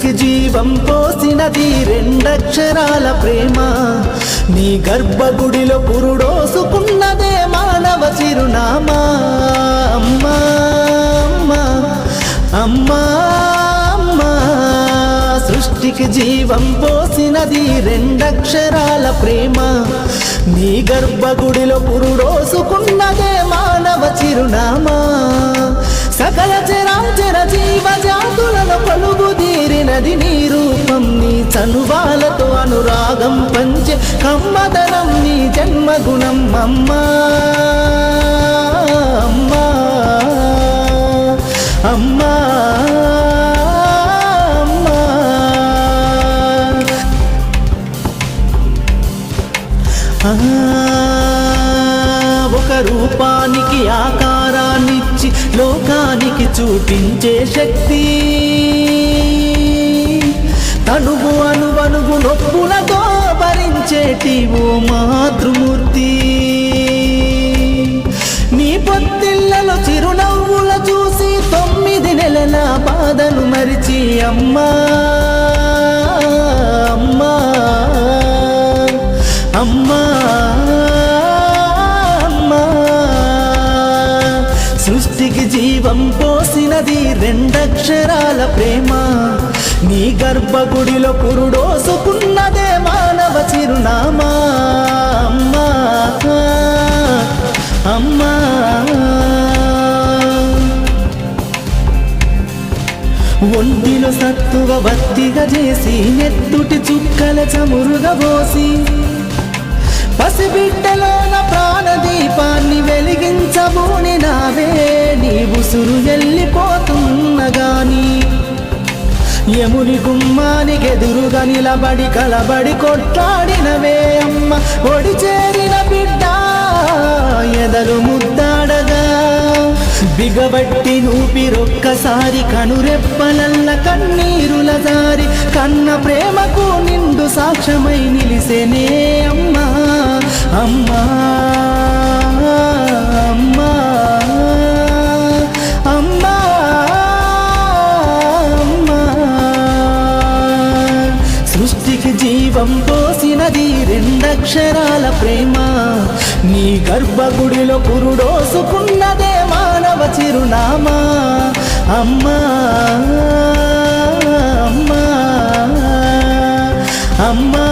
సృష్టికి జీవం పోసినది రెండక్షరాల ప్రేమ నీ గర్భగుడిలో పురుడోసుకున్నదే మానవ చిరునామా అమ్మా అమ్మా అమ్మా సృష్టికి జీవం పోసినది రెండక్షరాల ప్రేమ నీ గర్భగుడిలో పురుడోసుకున్నదే మానవ చిరునామా సకల చరాచర జీవ జాతులను పలుగుదీరినది నీ రూపం నీ చనువాలతో అనురాగం పంచే కమ్మదనం నీ జన్మగుణం అమ్మా అమ్మా అమ్మా ఒక రూపానికి ఆకారాన్నిచ్చి లోకానికి చూపించే శక్తి తనువు అనువనుగు నొప్పులతో భరించేటి ఓ మాతృమూర్తి నీ పొత్తిళ్లలో చిరునవ్వుల చూసి 9 నెలల బాధను మరిచి అమ్మా అమ్మా అమ్మా సృష్టికి జీవం పోసినది రెండక్షరాల ప్రేమ నీ గర్భగుడిలో పురుడోసుకున్నదే మానవ చిరునామా అమ్మా అమ్మా ఒంటిలో సత్తువ బత్తిగా చేసి నెత్తుటి చుక్కల చమురుగా పోసి పసిబిడ్డలోన ప్రాణదీపాన్ని వెలిగించబూనినావే నీ ఉసురు వెళ్ళిపోతున్నగాని యముని గుమ్మానికి ఎదురుగా నిలబడి కలబడి కొట్లాడినవే అమ్మ ఒడి చేరిన బిడ్డ ఎదలు ముద్దాడగా బిగబట్టి నూపిరొక్కసారి కనురెప్పలల్ల కన్నీరుల జారి కన్న ప్రేమకు నిండు సాక్ష్యమై నిలిసేనే అమ్మా అమ్మా అమ్మా అమ్మా అమ్మా సృష్టికి జీవం పోసినది రెండక్షరాల ప్రేమ నీ గర్భగుడిలో పురుడోసుకున్నదే మానవ చిరునామా అమ్మా అమ్మా అమ్మా